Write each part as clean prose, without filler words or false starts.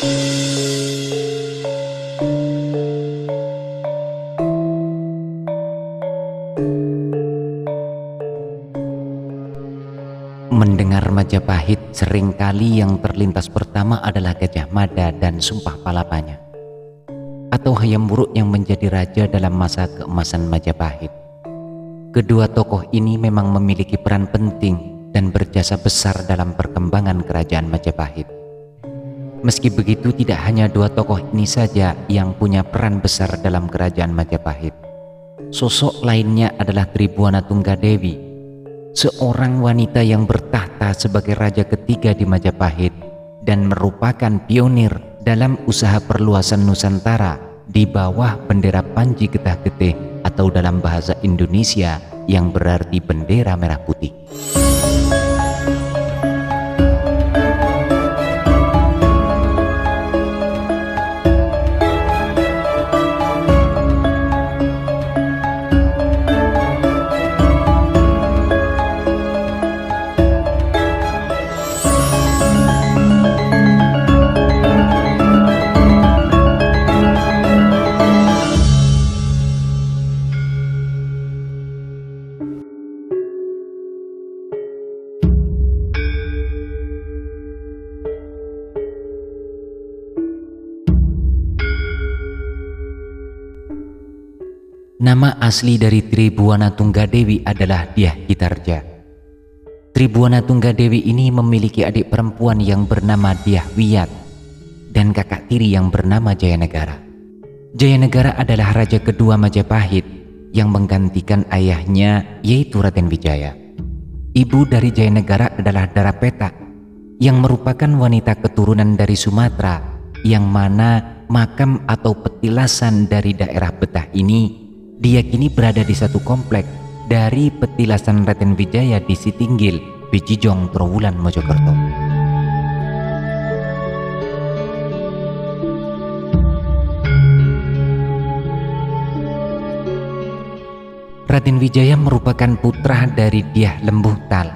Mendengar Majapahit, seringkali yang terlintas pertama adalah Gajah Mada dan Sumpah Palapanya, atau Hayam Wuruk yang menjadi raja dalam masa keemasan Majapahit. Kedua tokoh ini memang memiliki peran penting dan berjasa besar dalam perkembangan kerajaan Majapahit. Meski begitu, tidak hanya dua tokoh ini saja yang punya peran besar dalam kerajaan Majapahit. Sosok lainnya adalah Tribuana Tunggadewi, seorang wanita yang bertahta sebagai raja ketiga di Majapahit dan merupakan pionir dalam usaha perluasan Nusantara di bawah bendera Panji Getah Getih, atau dalam bahasa Indonesia yang berarti bendera merah putih. Nama asli dari Tribuana Tunggadewi adalah Dyah Gitarja. Tribuana Tunggadewi ini memiliki adik perempuan yang bernama Dyah Wiyat dan kakak tiri yang bernama Jayanegara. Jayanegara adalah raja kedua Majapahit yang menggantikan ayahnya, yaitu Raden Wijaya. Ibu dari Jayanegara adalah Darapeta, yang merupakan wanita keturunan dari Sumatera, yang mana makam atau petilasan dari daerah Betah ini diyakini berada di satu komplek dari petilasan Raden Wijaya di Sitinggil, Bijijong, Trowulan, Mojokerto. Raden Wijaya merupakan putra dari Dyah Lembuhtal,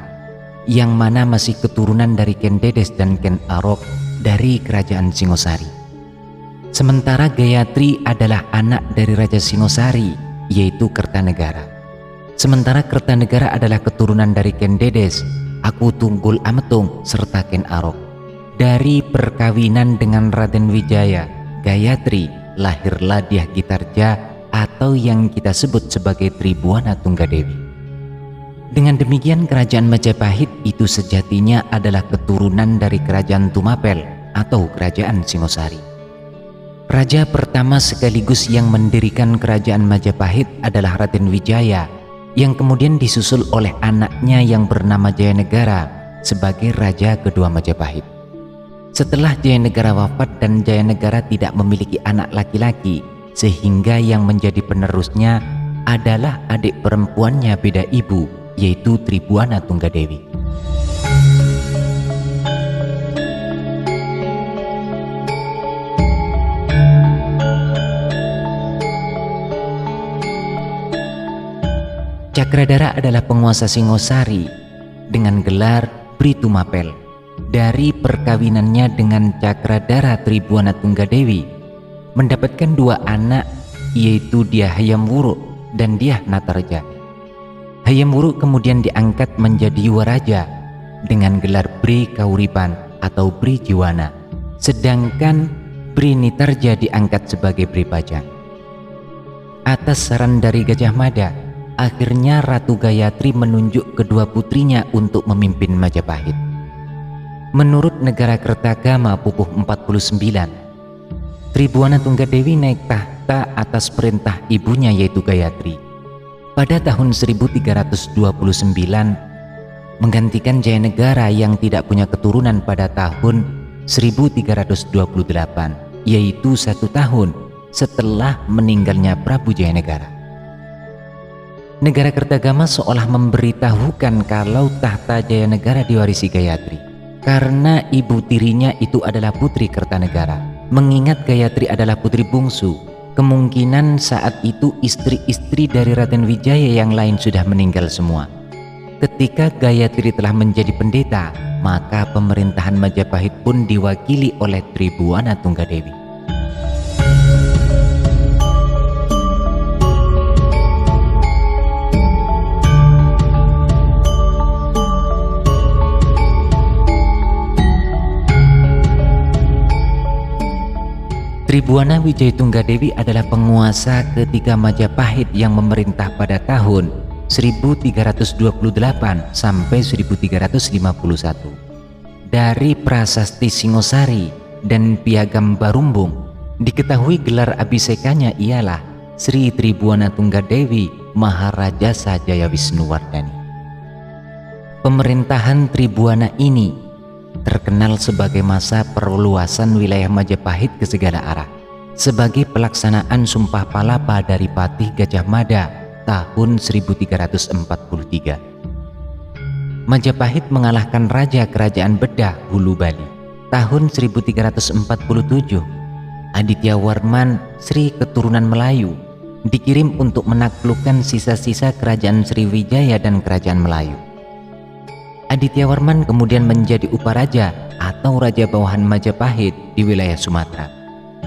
yang mana masih keturunan dari Ken Dedes dan Ken Arok dari kerajaan Singosari. Sementara Gayatri adalah anak dari Raja Singosari, yaitu Kertanegara. Sementara Kertanegara adalah keturunan dari Ken Dedes, Aku Tunggul Ametung, serta Ken Arok. Dari perkawinan dengan Raden Wijaya, Gayatri lahirlah Dyah Gitarja atau yang kita sebut sebagai Tribuana Tunggadewi. Dengan demikian, kerajaan Majapahit itu sejatinya adalah keturunan dari kerajaan Tumapel atau kerajaan Singosari. Raja pertama sekaligus yang mendirikan kerajaan Majapahit adalah Raden Wijaya, yang kemudian disusul oleh anaknya yang bernama Jayanegara sebagai raja kedua Majapahit. Setelah Jayanegara wafat dan Jayanegara tidak memiliki anak laki-laki, sehingga yang menjadi penerusnya adalah adik perempuannya beda ibu, yaitu Tribuana Tunggadewi. Cakradara adalah penguasa Singosari dengan gelar Bri Tumapel. Dari perkawinannya dengan Cakradara, Tribuana Tunggadewi mendapatkan dua anak, yaitu Dyah Hayam Wuruk dan Dyah Natarja. Hayam Wuruk kemudian diangkat menjadi Yuwaraja dengan gelar Bri Kauripan atau Bri Jiwana, sedangkan Bri Nitarja diangkat sebagai Bri Pajang. Atas saran dari Gajah Mada, akhirnya Ratu Gayatri menunjuk kedua putrinya untuk memimpin Majapahit. Menurut Negara Kertagama Pupuh 49, Tribuana Tunggadewi naik tahta atas perintah ibunya, yaitu Gayatri, pada tahun 1329, menggantikan Jayanegara yang tidak punya keturunan pada tahun 1328, yaitu 1 tahun setelah meninggalnya Prabu Jayanegara. Negara Kertagama seolah memberitahukan kalau tahta Jayanegara diwarisi Gayatri, karena ibu tirinya itu adalah putri Kertanegara. Mengingat Gayatri adalah putri bungsu, kemungkinan saat itu istri-istri dari Raden Wijaya yang lain sudah meninggal semua. Ketika Gayatri telah menjadi pendeta, maka pemerintahan Majapahit pun diwakili oleh Tribuana Tunggadewi. Tribuana Wijaya Tunggadewi adalah penguasa ketiga Majapahit yang memerintah pada tahun 1328 sampai 1351. Dari Prasasti Singosari dan Piagam Barumbung diketahui gelar abhisekanya ialah Sri Tribuana Tunggadewi Maharaja Sajaya Wisnuwardhani. Pemerintahan Tribuana ini terkenal sebagai masa perluasan wilayah Majapahit ke segala arah sebagai pelaksanaan Sumpah Palapa dari Patih Gajah Mada tahun 1343. Majapahit mengalahkan Raja Kerajaan Bedah Hulu Bali tahun 1347. Aditya Warman, Sri keturunan Melayu, dikirim untuk menaklukkan sisa-sisa Kerajaan Sriwijaya dan Kerajaan Melayu. Aditya Warman kemudian menjadi Uparaja atau Raja Bawahan Majapahit di wilayah Sumatera.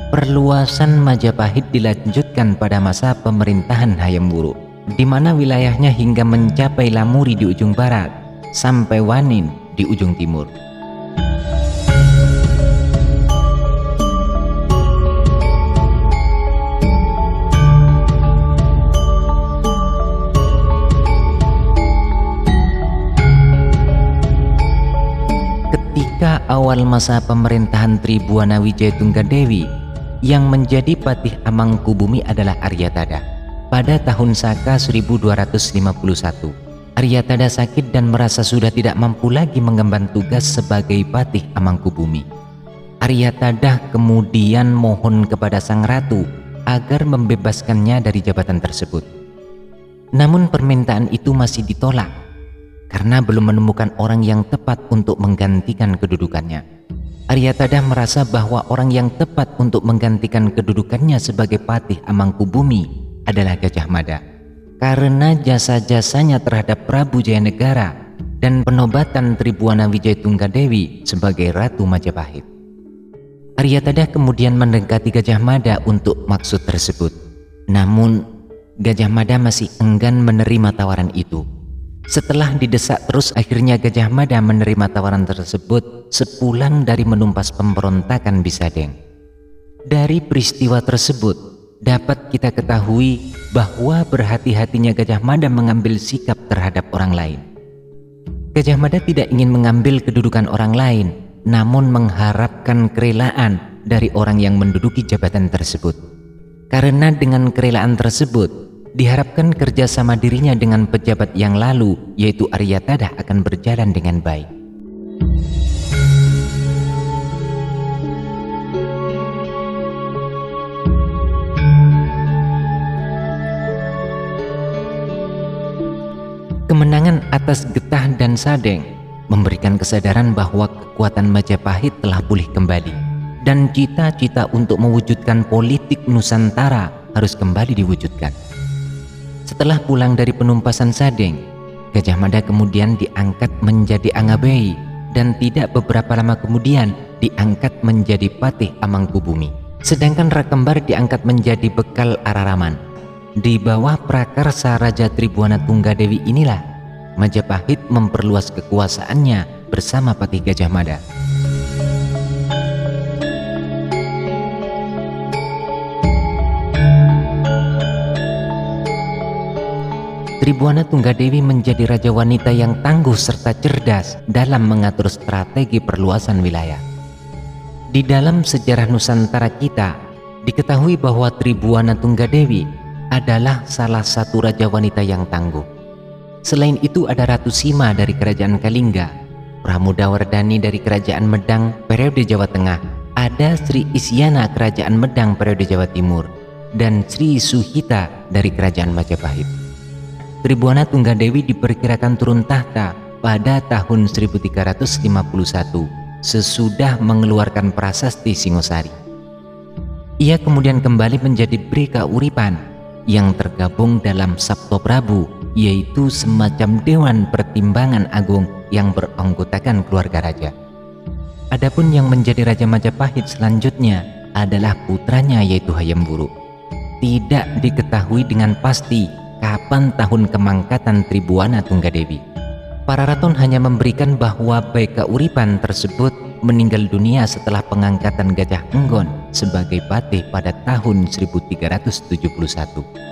Perluasan Majapahit dilanjutkan pada masa pemerintahan Hayam Wuruk, di mana wilayahnya hingga mencapai Lamuri di ujung barat sampai Wanin di ujung timur. Ketika awal masa pemerintahan Tribuana Wijaya Tunggadewi, yang menjadi Patih Amangkubumi adalah Aryatada. Pada tahun Saka 1251, Aryatada sakit dan merasa sudah tidak mampu lagi mengemban tugas sebagai Patih Amangkubumi. Aryatada kemudian mohon kepada sang ratu agar membebaskannya dari jabatan tersebut. Namun permintaan itu masih ditolak karena belum menemukan orang yang tepat untuk menggantikan kedudukannya. Aryatada merasa bahwa orang yang tepat untuk menggantikan kedudukannya sebagai Patih Amangkubumi adalah Gajah Mada, karena jasa-jasanya terhadap Prabu Jayanegara dan penobatan Tribuana Wijaya Tunggadewi sebagai Ratu Majapahit. Aryatada kemudian mendekati Gajah Mada untuk maksud tersebut. Namun Gajah Mada masih enggan menerima tawaran itu. Setelah didesak terus, akhirnya Gajah Mada menerima tawaran tersebut sepulang dari menumpas pemberontakan Bisadeng. Dari peristiwa tersebut dapat kita ketahui bahwa berhati-hatinya Gajah Mada mengambil sikap terhadap orang lain. Gajah Mada tidak ingin mengambil kedudukan orang lain, namun mengharapkan kerelaan dari orang yang menduduki jabatan tersebut. Karena dengan kerelaan tersebut diharapkan kerjasama dirinya dengan pejabat yang lalu, yaitu Aryatada, akan berjalan dengan baik. Kemenangan atas Getah dan Sadeng memberikan kesadaran bahwa kekuatan Majapahit telah pulih kembali dan cita-cita untuk mewujudkan politik Nusantara harus kembali diwujudkan. Setelah pulang dari penumpasan Sadeng, Gajah Mada kemudian diangkat menjadi Angabei dan tidak beberapa lama kemudian diangkat menjadi Patih Amangkubumi. Sedangkan Rakembar diangkat menjadi Bekal Araraman. Di bawah prakarsa Raja Tribuana Tunggadewi inilah Majapahit memperluas kekuasaannya bersama Patih Gajah Mada. Tribuana Tunggadewi menjadi raja wanita yang tangguh serta cerdas dalam mengatur strategi perluasan wilayah. Di dalam sejarah Nusantara kita, diketahui bahwa Tribuana Tunggadewi adalah salah satu raja wanita yang tangguh. Selain itu ada Ratu Sima dari Kerajaan Kalingga, Pramodawardhani dari Kerajaan Medang periode Jawa Tengah, ada Sri Isyana Kerajaan Medang periode Jawa Timur, dan Sri Suhita dari Kerajaan Majapahit. Tribuana Tunggadewi diperkirakan turun tahta pada tahun 1351 sesudah mengeluarkan Prasasti Singosari. Ia kemudian kembali menjadi Bri Kauripan yang tergabung dalam Sabto Prabu yaitu semacam dewan pertimbangan agung yang beranggotakan keluarga raja. Adapun yang menjadi Raja Majapahit selanjutnya adalah putranya yaitu Hayam Wuruk. Tidak diketahui dengan pasti kapan tahun kemangkatan Tribuana Tunggadewi. Para raton hanya memberikan bahwa Bae Kauripan tersebut meninggal dunia setelah pengangkatan Gajah Enggon sebagai patih pada tahun 1371.